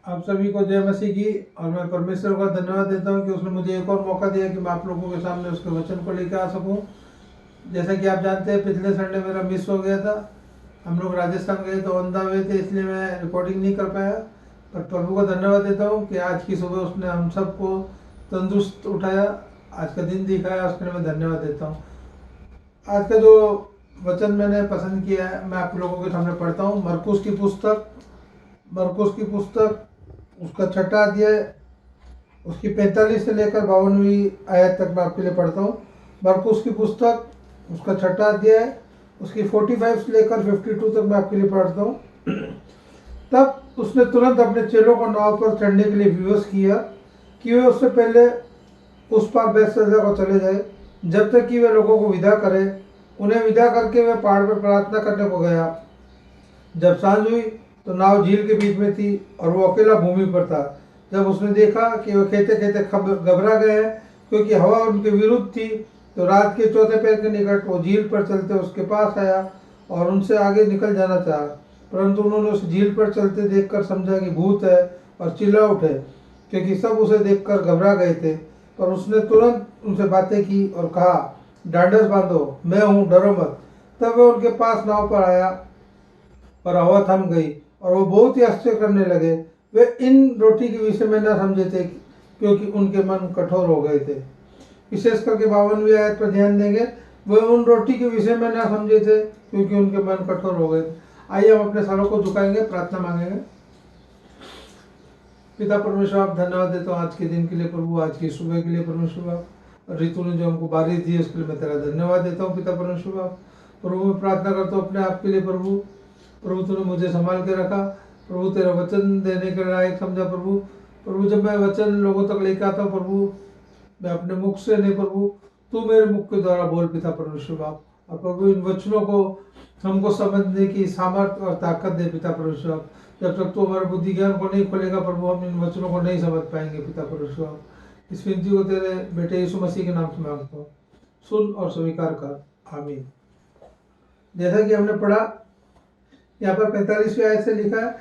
आप सभी को जय मसीह की। और मैं परमेश्वर का धन्यवाद देता हूँ कि उसने मुझे एक और मौका दिया कि मैं आप लोगों के सामने उसके वचन को लेकर आ सकूँ। जैसा कि आप जानते हैं, पिछले संडे मेरा मिस हो गया था। हम लोग राजस्थान गए तो ऑन द वे थे, इसलिए मैं रिकॉर्डिंग नहीं कर पाया। पर प्रभु को धन्यवाद देता हूँ कि आज की सुबह उसने हम सबको तंदुरुस्त उठाया, आज का दिन दिखाया, उसके लिए मैं धन्यवाद देता हूँ। आज का जो वचन मैंने पसंद किया है, मैं आप लोगों के सामने पढ़ता हूँ। मरकुस की पुस्तक उसका छठा अध्याय, उसकी 45 से लेकर 52वीं आयत तक मैं आपके लिए पढ़ता हूँ। मरकुस की पुस्तक उसका छठा अध्याय, उसकी 45 से लेकर 52 तक मैं आपके लिए पढ़ता हूँ। तब उसने तुरंत अपने चेलों को नाव पर चढ़ने के लिए विवश किया कि वे उससे पहले उस पार बैतसैदा को चले जाए, जब तक कि वे लोगों को विदा करे। उन्हें विदा करके वे पहाड़ पर प्रार्थना करने को गया। जब सांझ हुई तो नाव झील के बीच में थी और वो अकेला भूमि पर था। जब उसने देखा कि वे खेते खेते घबरा गए हैं क्योंकि हवा उनके विरुद्ध थी, तो रात के चौथे पहर के निकट वो झील पर चलते उसके पास आया और उनसे आगे निकल जाना चाहा। परंतु उन्होंने उस झील पर चलते देखकर समझा कि भूत है और चिल्ला उठे, क्योंकि सब उसे देखकर घबरा गए थे। पर उसने तुरंत उनसे बातें की और कहा, ढांढस बांधो, मैं हूँ, डरो मत। तब वे उनके पास नाव पर आया और हवा थम गई और वो बहुत ही आश्चर्य करने लगे। वे इन रोटी के विषय में न समझे थे क्योंकि उनके मन कठोर हो गए थे। विशेष करके 52वीं आयत पर ध्यान देंगे। वे उन रोटी के विषय में न समझे थे क्योंकि उनके मन कठोर हो गए थे। आइए हम अपने सरों को झुकाएंगे, प्रार्थना मांगेंगे। पिता परमेश्वर, आप धन्यवाद देता हूँ आज के दिन के लिए प्रभु, आज की सुबह के लिए परमेश्वर बाप। ऋतु ने जो हमको बारिश दी उसके लिए मैं तेरा धन्यवाद देता हूँ पिता परमेश्वर बाप। प्रभु मैं प्रार्थना करता हूँ अपने आप के लिए प्रभु। प्रभु तूने मुझे संभाल के रखा प्रभु, तेरा वचन देने के लायक समझा प्रभु। प्रभु जब मैं वचन लोगों तक लेकर आता हूँ प्रभु, मैं अपने मुख से नहीं प्रभु, तू मेरे मुख के द्वारा बोल पिता परमेश्वर बाप। और प्रभु इन वचनों को हमको समझने की सामर्थ्य और ताकत दे पिता परमेश्वर बाप। जब तक तू हमारे बुद्धि ज्ञान को नहीं खोलेगा प्रभु, हम इन वचनों को नहीं समझ पाएंगे पिता परमेश्वर बाप। इस विनती को तेरे बेटे यीशु मसीह के नाम से मांगता हूँ, सुन और स्वीकार कर, आमीन। जैसा कि हमने पढ़ा, यहाँ पर 45वीं आयत से लिखा है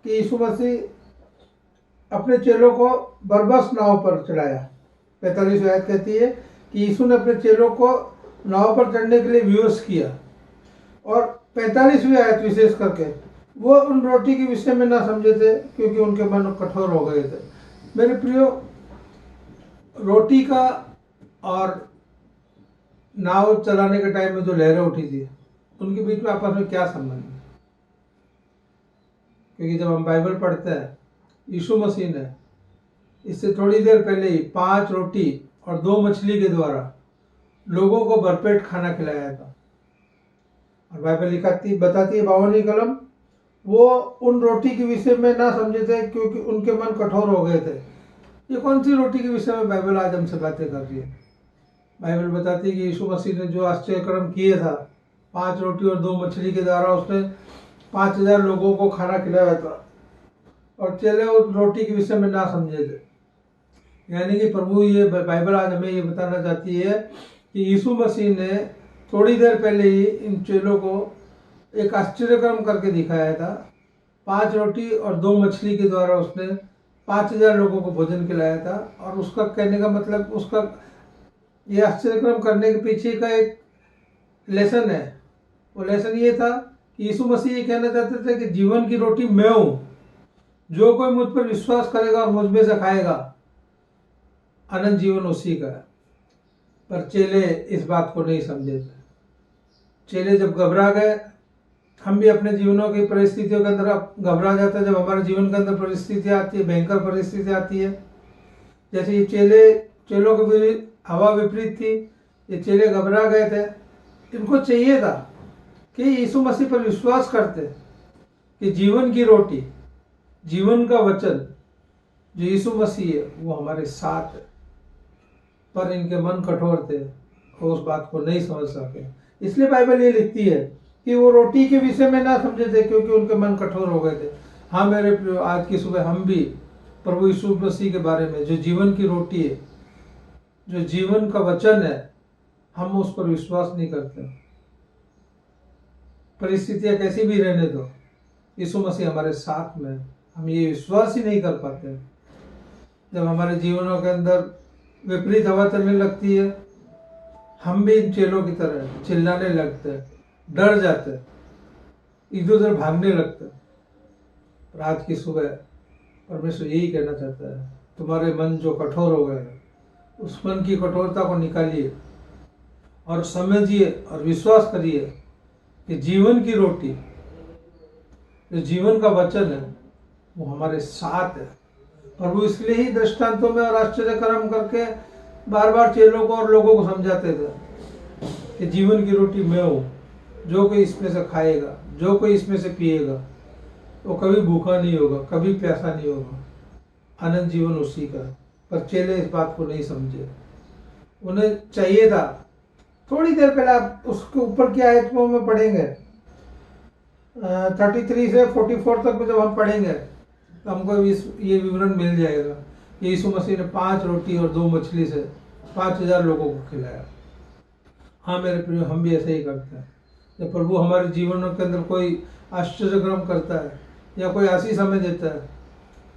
कि यीशु मसीह अपने चेलों को बरबस नाव पर चढ़ाया। 45वीं आयत कहती है कि यीशु ने अपने चेलों को नाव पर चढ़ने के लिए विवश किया। और 45वीं आयत विशेष करके वो उन रोटी के विषय में ना समझे थे क्योंकि उनके मन कठोर हो गए थे। मेरे प्रियो, रोटी का और नाव चलाने के टाइम में जो लहरें उठी थी, उनके बीच में आपस में क्या संबंध है? क्योंकि जब हम बाइबल पढ़ते हैं, यीशु मसीह ने इससे थोड़ी देर पहले ही 5 रोटी और 2 मछली के द्वारा लोगों को भरपेट खाना खिलाया था। और बाइबल बताती है 52वीं कलम, वो उन रोटी के विषय में ना समझे थे क्योंकि उनके मन कठोर हो गए थे। ये कौन सी रोटी के विषय में बाइबल आज हमसे बातें कर रही है? बाइबल बताती है कि यीशु मसीह ने जो आश्चर्य कर्म किए था, 5 रोटी और 2 मछली के द्वारा उसने 5000 लोगों को खाना खिलाया था, और चेले उस रोटी के विषय में ना समझे थे। यानी कि प्रभु ये बाइबल आज हमें ये बताना चाहती है कि यीशु मसीह ने थोड़ी देर पहले ही इन चेलों को एक आश्चर्यक्रम करके दिखाया था। 5 रोटी और 2 मछली के द्वारा उसने 5000 लोगों को भोजन खिलाया था। और उसका कहने का मतलब, उसका ये आश्चर्यक्रम करने के पीछे का एक लेसन है। वो लेसन ये था कि यीशु मसीह ये कहना चाहते थे कि जीवन की रोटी मैं हूँ, जो कोई मुझ पर विश्वास करेगा और मुझ में से खाएगा, अनंत जीवन उसी का है। पर चेले इस बात को नहीं समझे थे। चेले जब घबरा गए, हम भी अपने जीवनों की परिस्थितियों के अंदर घबरा जाते हैं। जब हमारे जीवन के अंदर परिस्थितियाँ आती है, भयंकर परिस्थिति आती है, जैसे ये चेलों के भी हवा विपरीत थी, ये चेले घबरा गए थे। इनको चाहिए था कि यीशु मसीह पर विश्वास करते कि जीवन की रोटी, जीवन का वचन जो यीशु मसीह है वो हमारे साथ है। पर इनके मन कठोर थे, वो उस बात को नहीं समझ सके। इसलिए बाइबल ये लिखती है कि वो रोटी के विषय में ना समझे थे क्योंकि उनके मन कठोर हो गए थे। हाँ मेरे प्रियो, आज की सुबह हम भी प्रभु यीशु मसीह के बारे में, जो जीवन की रोटी है, जो जीवन का वचन है, हम उस पर विश्वास नहीं करते। परिस्थितियां कैसी भी रहने दो, यीशु मसीह हमारे साथ में, हम ये विश्वास ही नहीं कर पाते। जब हमारे जीवनों के अंदर विपरीत हवा चलने लगती है, हम भी इन चेलों की तरह चिल्लाने लगते हैं, डर जाते हैं, इधर उधर भागने लगते हैं। पर आज की सुबह परमेश्वर यही कहना चाहता है, तुम्हारे मन जो कठोर हो गए उस मन की कठोरता को निकालिए और समझिए और विश्वास करिए कि जीवन की रोटी, जो जीवन का वचन है, वो हमारे साथ है। प्रभु इसलिए ही दृष्टांतों में और आश्चर्य कर्म करके बार बार चेलों को और लोगों को समझाते थे कि जीवन की रोटी मैं हूँ, जो कोई इसमें से खाएगा, जो कोई इसमें से पिएगा, वो कभी भूखा नहीं होगा, कभी प्यासा नहीं होगा, अनंत जीवन उसी का। पर चेले इस बात को नहीं समझे। उन्हें चाहिए था, थोड़ी देर पहले आप उसके ऊपर की आयतों में पढ़ेंगे, 33 से 44 तक में जब हम पढ़ेंगे तो हमको ये विवरण मिल जाएगा। यीशु मसीह ने 5 रोटी और 2 मछली से 5000 लोगों को खिलाया। हाँ मेरे प्रिय, हम भी ऐसे ही करते हैं। जब प्रभु हमारे जीवनों के अंदर कोई आश्चर्य कर्म करता है या कोई ऐसी समय देता है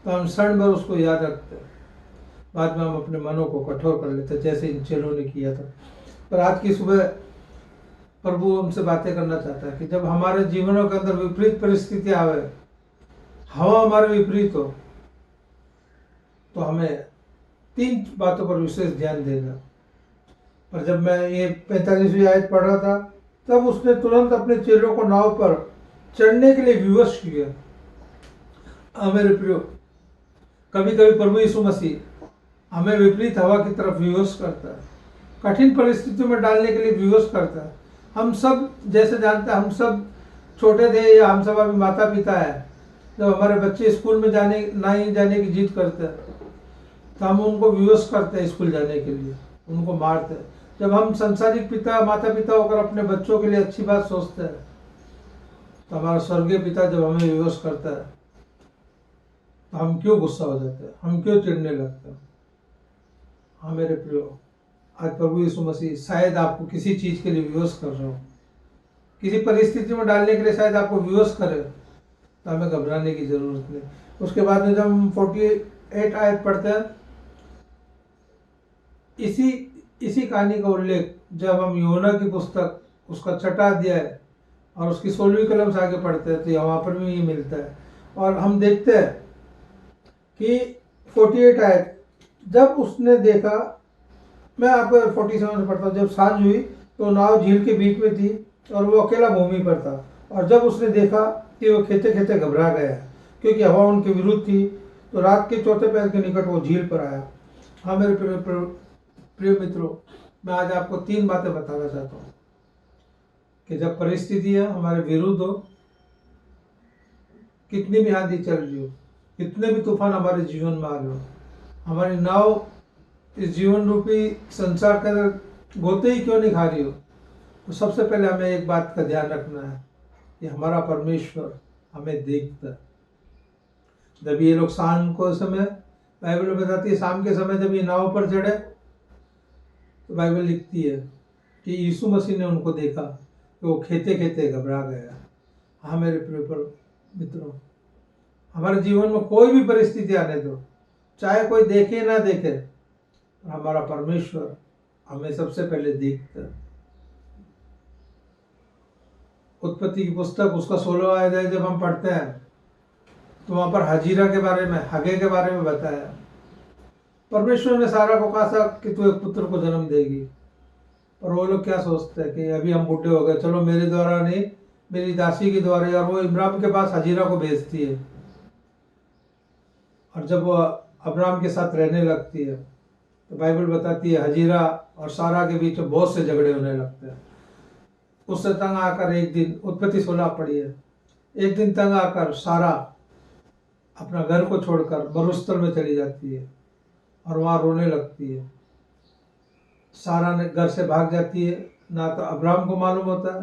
तो हम क्षण भर उसको याद रखते हैं, बाद में हम अपने मनों को कठोर कर लेते हैं, जैसे इन चेलों ने किया था। पर आज की सुबह प्रभु हमसे बातें करना चाहता है कि जब हमारे जीवनों के अंदर विपरीत परिस्थितियां आवे, हवा हमारे विपरीत हो, तो हमें 3 बातों पर विशेष ध्यान देना। पर जब मैं ये 45वीं आयत पढ़ रहा था तब उसने तुरंत अपने चेलों को नाव पर चढ़ने के लिए विवश किया। मेरे प्रियो, कभी कभी प्रभु यीशु मसीह हमें विपरीत हवा की तरफ विवश करता है, कठिन परिस्थितियों में डालने के लिए विवश करता है। हम सब जैसे जानते हैं, हम सब छोटे थे या हम सब अभी माता पिता है, जब हमारे बच्चे स्कूल में नहीं जाने की जिद करते हैं तो हम उनको विवश करते हैं स्कूल जाने के लिए, उनको मारते हैं। जब हम संसारिक पिता माता पिता होकर अपने बच्चों के लिए अच्छी बात सोचते हैं तो हमारा स्वर्गीय पिता जब हमें विवश करता है तो हम क्यों गुस्सा हो जाते हैं, हम क्यों चिढ़ने लगते हैं। हाँ मेरे प्रियो, आज प्रभु यीशु मसीह शायद आपको किसी चीज के लिए विवश कर रहा हो, किसी परिस्थिति में डालने के लिए शायद आपको विवश करे, तो हमें घबराने की जरूरत नहीं। उसके बाद में जब हम 48 आयत पढ़ते हैं, इसी कहानी का उल्लेख जब हम यूहन्ना की पुस्तक उसका 6वां अध्याय और उसकी 16वीं कलम से आगे पढ़ते हैं तो वहाँ पर भी ये मिलता है। और हम देखते हैं कि 48 आयत, जब उसने देखा, मैं आपको 47 से पढ़ता हूँ, जब सांझ हुई तो नाव झील के बीच में थी और वो अकेला भूमि पर था। और जब उसने देखा कि वो खेते खेते घबरा गया क्योंकि हवा उनके विरुद्ध थी, तो रात के 4थे पहर के निकट वो झील पर आया। हाँ मेरे प्रिय मित्रों, मैं आज आपको 3 बातें बताना चाहता हूँ कि जब परिस्थितियाँ हमारे विरुद्ध हो, कितनी भी आंधी चल रही हो, कितने भी तूफान हमारे जीवन में आ रहे हो, हमारी नाव इस जीवन रूपी संसार के अंदर गोते ही क्यों नहीं खा रही हो, तो सबसे पहले हमें एक बात का ध्यान रखना है कि हमारा परमेश्वर हमें देखता है। जब ये लोग शाम को समय, बाइबल में बताती है शाम के समय जब ये नाव पर चढ़े तो बाइबल लिखती है कि यीशु मसीह ने उनको देखा कि वो खेते खेते घबरा गया। हाँ मेरे प्रिय मित्रों, हमारे जीवन में कोई भी परिस्थिति आने दो, चाहे कोई देखे ना देखे, हमारा परमेश्वर हमें सबसे पहले देखता है। उत्पत्ति की पुस्तक उसका 16वां अध्याय जब हम पढ़ते हैं तो वहां पर हजीरा के बारे में, हगे के बारे में बताया। परमेश्वर ने सारा को कहा था कि तू एक पुत्र को जन्म देगी, और वो लोग क्या सोचते हैं कि अभी हम बुढ़े हो गए, चलो मेरे द्वारा नहीं, मेरी दासी के द्वारा, और वो इब्राहिम के पास हजीरा को भेजती है। और जब वो अब्राहम के साथ रहने लगती है तो बाइबल बताती है हजीरा और सारा के बीच में बहुत से झगड़े होने लगते हैं। उससे तंग आकर एक दिन, उत्पत्ति 16 पढ़ी है, एक दिन तंग आकर सारा अपना घर को छोड़कर मरुस्थल में चली जाती है और वहां रोने लगती है। सारा ने घर से भाग जाती है, ना तो अब्राहम को मालूम होता है,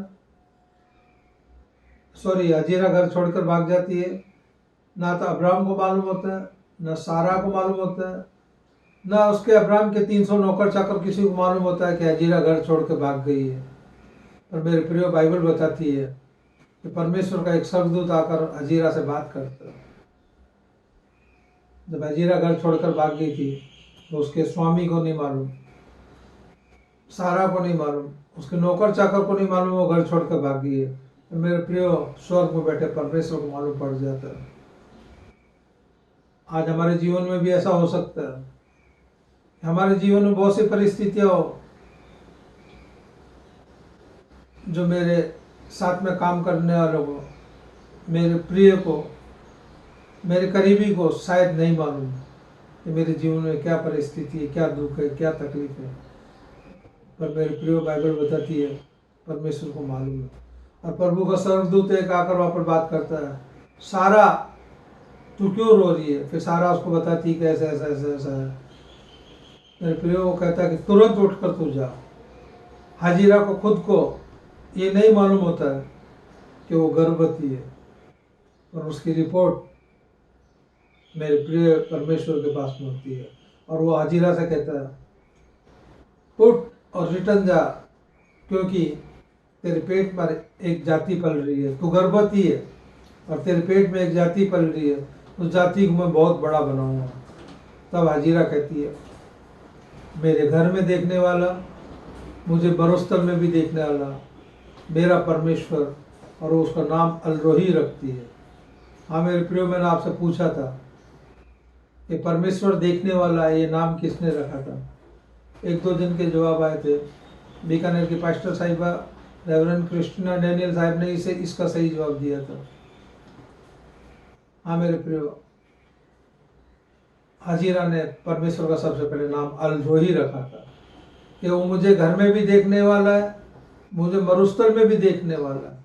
हजीरा घर छोड़कर भाग जाती है, ना तो अब्राहम को मालूम होता है, ना सारा को मालूम होता है, ना उसके अब्राहम के 300 नौकर चाकर किसी को मालूम होता है कि हजीरा घर छोड़ के भाग गई है। पर मेरे प्रिय, बाइबल बताती है कि परमेश्वर का एक स्वर्गदूत आकर हजीरा से बात करता है जब हजीरा घर छोड़कर भाग गई थी तो उसके स्वामी को नहीं मालूम, सारा को नहीं मालूम, उसके नौकर चाकर को नहीं मालूम वो घर छोड़कर भाग गई है। तो मेरे प्रियो, स्वर्ग में बैठे परमेश्वर को मालूम पड़ जाता है। आज हमारे जीवन में भी ऐसा हो सकता है। हमारे जीवन में बहुत सी परिस्थितियां हो जो मेरे साथ में काम करने वालों को, मेरे प्रिय को, मेरे करीबी को शायद नहीं मालूम कि मेरे जीवन में क्या परिस्थिति है, क्या दुख है, क्या तकलीफ है। पर मेरे प्रिय, बाइबल बताती है परमेश्वर को मालूम है। और प्रभु का स्वर्गदूत एक आकर वहाँ पर बात करता है, सारा तू क्यों रो रही है? फिर सारा उसको बताती है कि ऐसा ऐसा ऐसा ऐसा है। मेरे प्रिय, वो कहता है कि तुरंत उठकर तू जा। हाजिरा को खुद को ये नहीं मालूम होता है कि वो गर्भवती है, और उसकी रिपोर्ट मेरे प्रिय परमेश्वर के पास में होती है। और वो हाजिरा से कहता है, उठ और रिटर्न जा, क्योंकि तेरे पेट पर एक जाति पल रही है। तू गर्भवती है और तेरे पेट में एक जाति पल रही है, उस जाति को मैं बहुत बड़ा बनाऊंगा। तब हाजिरा कहती है, मेरे घर में देखने वाला, मुझे मरुस्थल में भी देखने वाला मेरा परमेश्वर, और वो उसका नाम अलरोही रखती है। हाँ मेरे प्रियो, मैंने आपसे पूछा था ये परमेश्वर देखने वाला है, ये नाम किसने रखा था? एक दो दिन के जवाब आए थे। बीकानेर की पास्टर साहिबा रेवरेंड क्रिस्टीना डैनियल साहब ने इसे इसका सही जवाब दिया था। हाँ मेरे प्रियो, हाजिरा ने परमेश्वर का सबसे पहले नाम अलरोही रखा था कि वो मुझे घर में भी देखने वाला है, मुझे मरुस्थल में भी देखने वाला है।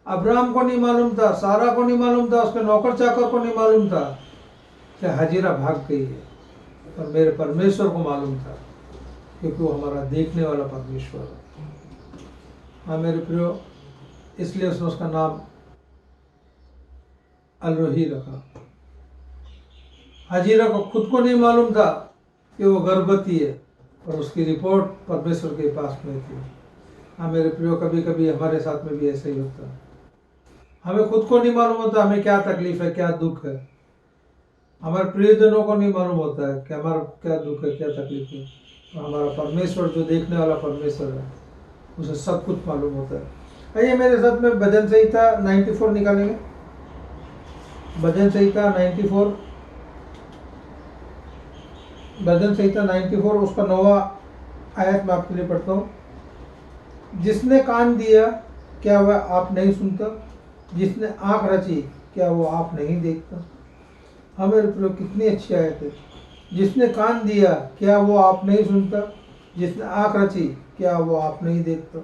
अब्राहम को नहीं मालूम था, सारा को नहीं मालूम था, उसके नौकर चाकर को नहीं मालूम था कि हाजिरा भाग गई है, पर मेरे परमेश्वर को मालूम था, क्योंकि वो हमारा देखने वाला परमेश्वर है। हाँ मेरे प्रियो, इसलिए उसने उसका नाम अलरोही रखा। हाजिरा को खुद को नहीं मालूम था कि वो गर्भवती है, और उसकी रिपोर्ट परमेश्वर के पास में थी। हाँ मेरे प्रियो, कभी कभी हमारे साथ में भी ऐसा ही होता है। हमें खुद को नहीं मालूम होता हमें क्या तकलीफ है, क्या दुख है। हमारे प्रियजनों को नहीं मालूम होता है कि हमारा क्या दुख है, क्या तकलीफ है। और हमारा परमेश्वर, जो देखने वाला परमेश्वर है, उसे सब कुछ मालूम होता है। आइए मेरे साथ में भजन संहिता 94 निकालेंगे। भजन संहिता 94, भजन संहिता 94 उसका 9वां आयत मैं आपके लिए पढ़ता हूँ। जिसने कान दिया क्या वह आप नहीं सुनता? जिसने आंख रची क्या वो आप नहीं देखता? हाँ मेरे प्रियो, कितनी अच्छी आयत है। जिसने कान दिया क्या वो आप नहीं सुनता? जिसने आंख रची क्या वो आप नहीं देखता?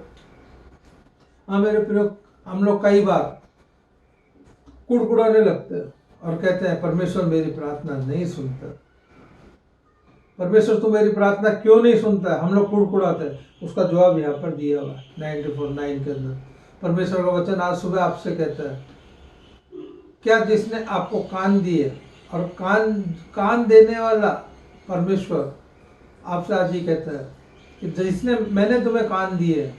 हाँ मेरे प्रियो, हम लोग कई बार कुड़कुड़ाने लगते हैं और कहते हैं परमेश्वर मेरी प्रार्थना नहीं सुनता। परमेश्वर तू मेरी प्रार्थना क्यों नहीं सुनता है? हम लोग कुड़कुड़ाते हैं। उसका जवाब यहाँ पर दिया हुआ है 94:9 के अंदर। परमेश्वर का वचन आज सुबह आपसे कहता है, क्या जिसने आपको कान दिए, और कान देने वाला परमेश्वर आपसे आज ही कहता है कि जिसने, मैंने तुम्हें कान दिए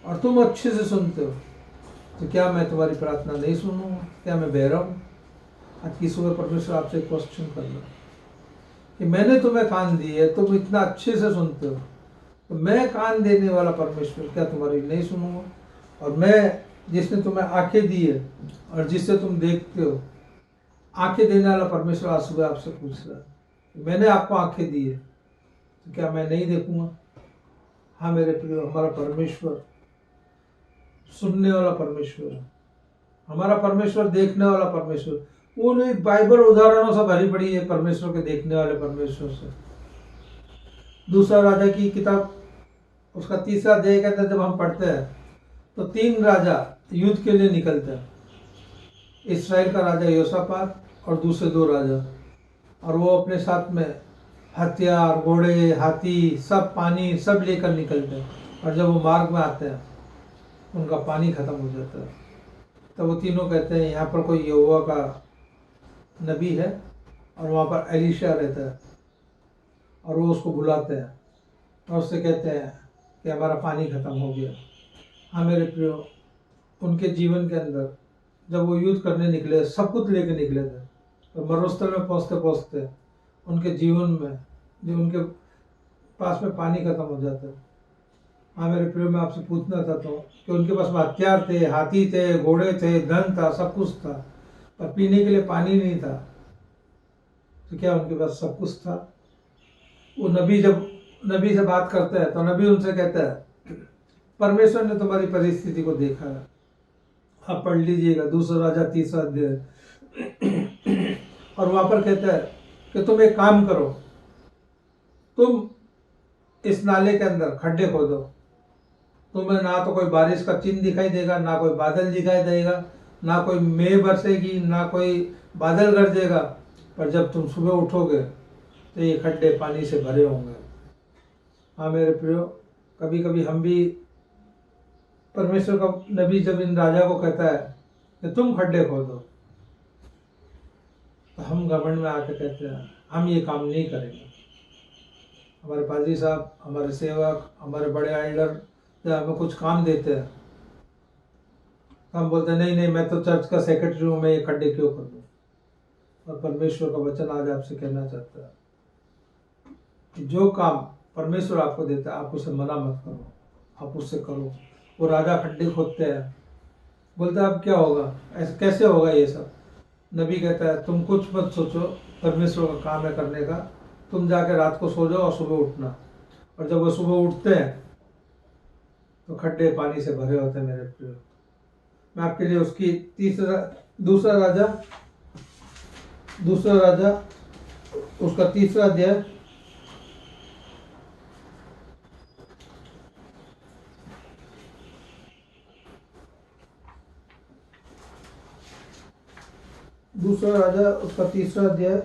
और तुम अच्छे से सुनते हो, तो क्या मैं तुम्हारी प्रार्थना नहीं सुनूंगा? क्या मैं बहरा हूँ? आज की सुबह परमेश्वर आपसे क्वेश्चन करना कि मैंने तुम्हें कान दिए, तुम इतना अच्छे से सुनते हो, तो मैं कान देने वाला परमेश्वर क्या तुम्हारी नहीं सुनूंगा? और मैं जिसने तुम्हें आंखें दी है और जिससे तुम देखते हो, आंखें देने वाला परमेश्वर आज सुबह आपसे पूछ रहा है, मैंने आपको आंखें दी है, तो क्या मैं नहीं देखूंगा? हाँ मेरे प्रिय, हमारा परमेश्वर सुनने वाला परमेश्वर है, हमारा परमेश्वर देखने वाला परमेश्वर। वो नहीं, बाइबल उदाहरणों से भरी पड़ी है परमेश्वर के देखने वाले परमेश्वर से। दूसरा राजा की किताब उसका 3रा अध्याय के अंदर जब हम पढ़ते हैं तो 3 राजा युद्ध के लिए निकलते हैं। इस्राएल का राजा योसापात और दूसरे 2 राजा, और वो अपने साथ में हथियार, घोड़े, हाथी, सब पानी सब लेकर निकलते हैं। और जब वो मार्ग में आते हैं उनका पानी खत्म हो जाता है। तब वो तीनों कहते हैं यहाँ पर कोई यहोवा का नबी है, और वहाँ पर एलीशा रहता है, और वो उसको बुलाते हैं और उससे कहते हैं कि हमारा पानी खत्म हो गया। हाँ मेरे प्रियो, उनके जीवन के अंदर जब वो युद्ध करने निकले, सब कुछ लेके निकले थे, तो मरुस्थल में पहुँचते पहुँचते उनके जीवन में जो उनके पास में पानी खत्म हो जाता है। हाँ मेरे प्रियो, मैं आपसे पूछना चाहता हूँ कि उनके पास में हथियार थे, हाथी थे, घोड़े थे, धन था, सब कुछ था, पर पीने के लिए पानी नहीं था। तो क्या उनके पास सब कुछ था? वो नबी जब नबी से बात करता है तो नबी उनसे कहता है परमेश्वर ने तुम्हारी परिस्थिति को देखा है। आप पढ़ लीजिएगा 2 राजा 3 अध्याय। और वहां पर कहता है कि तुम एक काम करो, तुम इस नाले के अंदर खड्डे खोदो। तुम्हें ना तो कोई बारिश का चिन्ह दिखाई देगा, ना कोई बादल दिखाई देगा, ना कोई मेघ बरसेगी, ना कोई बादल गरजेगा, पर जब तुम सुबह उठोगे तो ये खड्डे पानी से भरे होंगे। हाँ मेरे प्रियो, कभी कभी हम भी, परमेश्वर का नबी जब इन राजा को कहता है कि तुम खड्डे खोदो, तो हम घमंड में आके कहते हैं हम ये काम नहीं करेंगे। हमारे पादरी साहब, हमारे सेवक, हमारे बड़े एल्डर जब हमें कुछ काम देते हैं तो हम बोलते हैं नहीं नहीं, मैं तो चर्च का सेक्रेटरी हूँ, मैं ये खड्डे क्यों कर दूँ। और परमेश्वर का वचन आज आपसे कहना चाहता है कि जो काम परमेश्वर आपको देता है आप उसे मना मत करो, आप उससे करो। वो राजा खड्डे खोदते हैं, बोलते हैं अब क्या होगा, ऐसे कैसे होगा ये सब। नबी कहता है तुम कुछ मत सोचो, परमेश्वर का काम है करने का, तुम जाके रात को सो जाओ और सुबह उठना। और जब वो सुबह उठते हैं तो खड्डे पानी से भरे होते हैं। मेरे प्रिय, मैं आपके लिए उसकी दूसरा राजा उसका 3 अध्याय उसका 3 अध्याय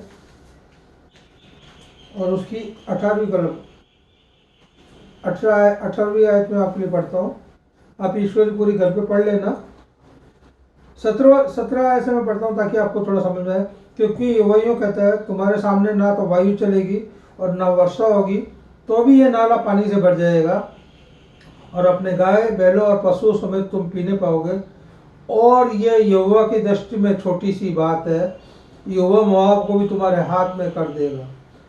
और उसकी 18वीं कलम 18वीं आयत में आपके लिए पढ़ता हूँ। आप ईश्वर की पूरी घर पे पढ़ लेना। 17 आयत से मैं पढ़ता हूँ ताकि आपको थोड़ा समझ में आए। क्योंकि वही कहता है तुम्हारे सामने ना तो वायु चलेगी और ना वर्षा होगी, तो भी ये नाला पानी से भर जाएगा और अपने गाय बैलों और पशुओं समेत तुम पीने पाओगे। और ये यहोवा की दृष्टि में छोटी सी बात है, यहोवा मोआब को भी तुम्हारे हाथ में कर देगा।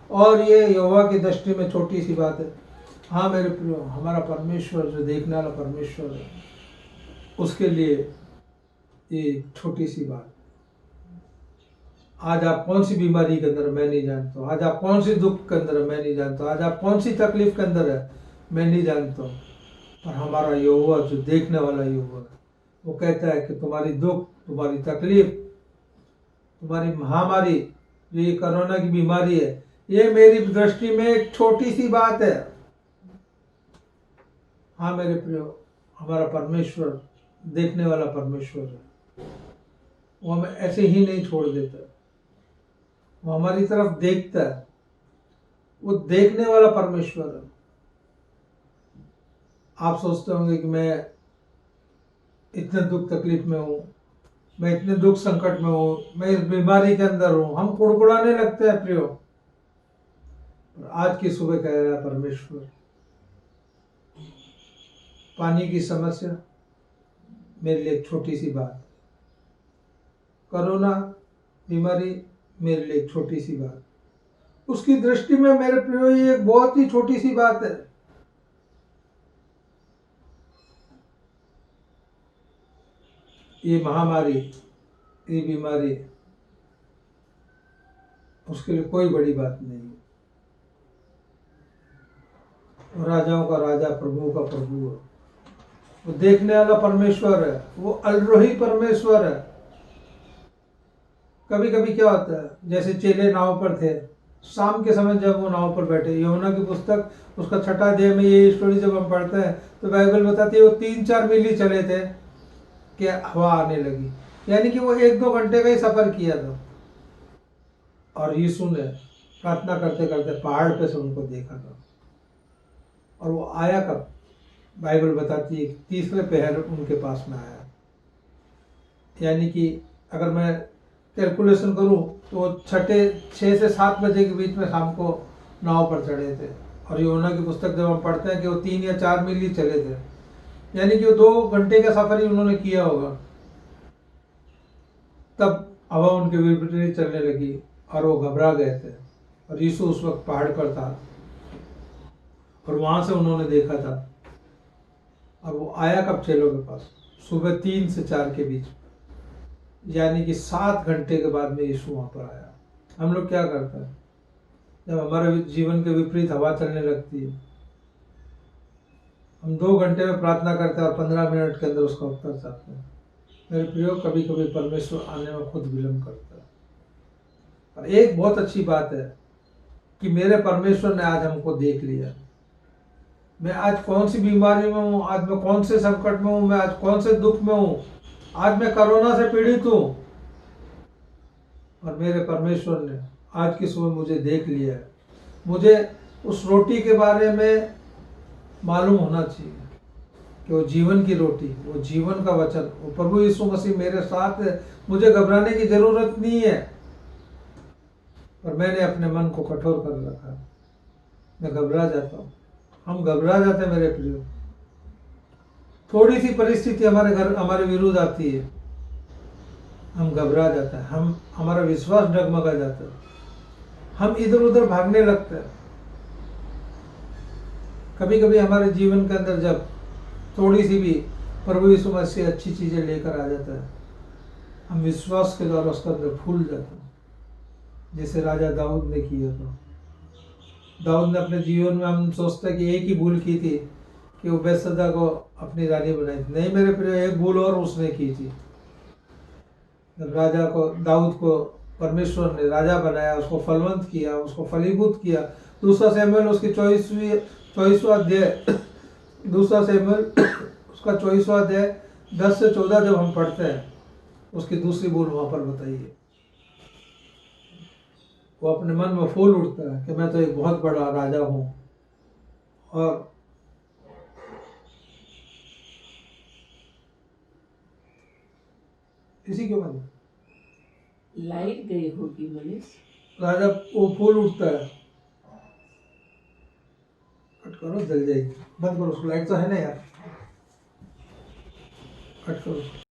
और ये यहोवा की दृष्टि में छोटी सी बात है। हाँ मेरे प्रियो, हमारा परमेश्वर जो देखने वाला परमेश्वर है, उसके लिए ये छोटी सी बात। आज आप कौन सी बीमारी के अंदर मैं नहीं जानता हूँ, आज आप कौन सी दुख के अंदर मैं नहीं जानता हूँ, आज आप कौन सी तकलीफ के अंदर है मैं नहीं जानता हूँ, पर हमारा यहोवा जो देखने वाला यहोवा है वो कहता है कि तुम्हारी दुख, तुम्हारी तकलीफ, तुम्हारी महामारी जो ये कोरोना की बीमारी है, ये मेरी दृष्टि में एक छोटी सी बात है। हाँ मेरे प्रियो, हमारा परमेश्वर देखने वाला परमेश्वर है, वो हमें ऐसे ही नहीं छोड़ देता, वो हमारी तरफ देखता है, वो देखने वाला परमेश्वर है। आप सोचते होंगे कि मैं इतने दुख तकलीफ में हूँ, मैं इतने दुख संकट में हूँ, मैं इस बीमारी के अंदर हूँ, हम कुड़कुड़ाने लगते हैं प्रियो। आज की सुबह कह रहा है परमेश्वर, पानी की समस्या मेरे लिए एक छोटी सी बात, कोरोना बीमारी मेरे लिए एक छोटी सी बात, उसकी दृष्टि में मेरे प्रियो ये एक बहुत ही छोटी सी बात है। ये महामारी, ये बीमारी उसके लिए कोई बड़ी बात नहीं है। राजाओं का राजा, प्रभु का प्रभु है, वो देखने वाला परमेश्वर है, वो अलरोही परमेश्वर है। कभी कभी क्या होता है, जैसे चेले नाव पर थे, शाम के समय जब वो नाव पर बैठे, यूहन्ना की पुस्तक उसका 6 अध्याय में ये स्टोरी जब हम पढ़ते हैं तो बाइबल बताती है वो 3-4 मील ही चले थे कि हवा आने लगी, यानी कि वो 1-2 घंटे का ही सफर किया था। और यीशु ने प्रार्थना करते करते पहाड़ पे से उनको देखा था। और वो आया कब, बाइबल बताती है 3रे पहर उनके पास में आया। यानी कि अगर मैं कैलकुलेशन करूं तो 6 से 7 बजे के बीच में शाम को नाव पर चढ़े थे। और यूहन्ना की पुस्तक जब हम पढ़ते हैं कि वो 3 या 4 मील ही चले थे, यानी कि वो 2 घंटे का सफर ही उन्होंने किया होगा। तब हवा उनके विपरीत चलने लगी और वो घबरा गए थे। और यीशु उस वक्त पहाड़ पर था और वहां से उन्होंने देखा था। और वो आया कब चेलों के पास? सुबह 3 से 4 के बीच, यानी कि 7 घंटे के बाद में यीशु वहां पर आया। हम लोग क्या करते हैं जब हमारे जीवन के विपरीत हवा चलने लगती है? हम 2 घंटे में प्रार्थना करते हैं और 15 मिनट के अंदर उसका उत्तर चाहते हैं। मेरे प्रियो, कभी कभी परमेश्वर आने में खुद विलम्ब करता है। और एक बहुत अच्छी बात है कि मेरे परमेश्वर ने आज हमको देख लिया। मैं आज कौन सी बीमारी में हूँ, आज मैं कौन से संकट में हूँ, मैं आज कौन से दुख में हूँ, आज मैं कोरोना से पीड़ित हूँ, और मेरे परमेश्वर ने आज की सुबह मुझे देख लिया है। मुझे उस रोटी के बारे में मालूम होना चाहिए कि वो जीवन की रोटी, वो जीवन का वचन, वो प्रभु यीशु मसीह मेरे साथ है। मुझे घबराने की जरूरत नहीं है। और मैंने अपने मन को कठोर कर रखा है। मैं घबरा जाता हूँ, हम घबरा जाते हैं मेरे प्रियो। थोड़ी सी परिस्थिति हमारे विरुद्ध आती है, हम घबरा जाते हैं, हमारा विश्वास डगमगा जाता है, हम इधर उधर भागने लगते हैं। कभी कभी हमारे जीवन के अंदर जब थोड़ी सी भी प्रभु यीशु मसीह अच्छी चीजें लेकर आ जाता है, हम विश्वास के द्वारा उसके अंदर फूल जाते हैं, जैसे राजा दाऊद ने किया था। दाऊद ने अपने जीवन में, हम सोचते हैं कि एक ही भूल की थी कि वो बैतसैदा को अपनी रानी बनाई थी। नहीं मेरे प्रिय, एक भूल और उसने की थी। जब दाऊद को परमेश्वर ने राजा बनाया, उसको फलवंत किया, उसको फलीभूत किया। दूसरा शमूएल उसकी 24वां अध्याय, दूसरा शमूएल उसका 24वां अध्याय 10 से 14 जब हम पढ़ते हैं, उसकी दूसरी भूल वहां पर बताइए। वो अपने मन में फूल उठता है कि मैं तो एक बहुत बड़ा राजा हूं। और इसी के बाद लाइट गई होगी मनीष। राजा वो फूल उठता है। कट करो, जल जाएगी। बंद करो उसको, लाइट तो है ना यार, कट करो।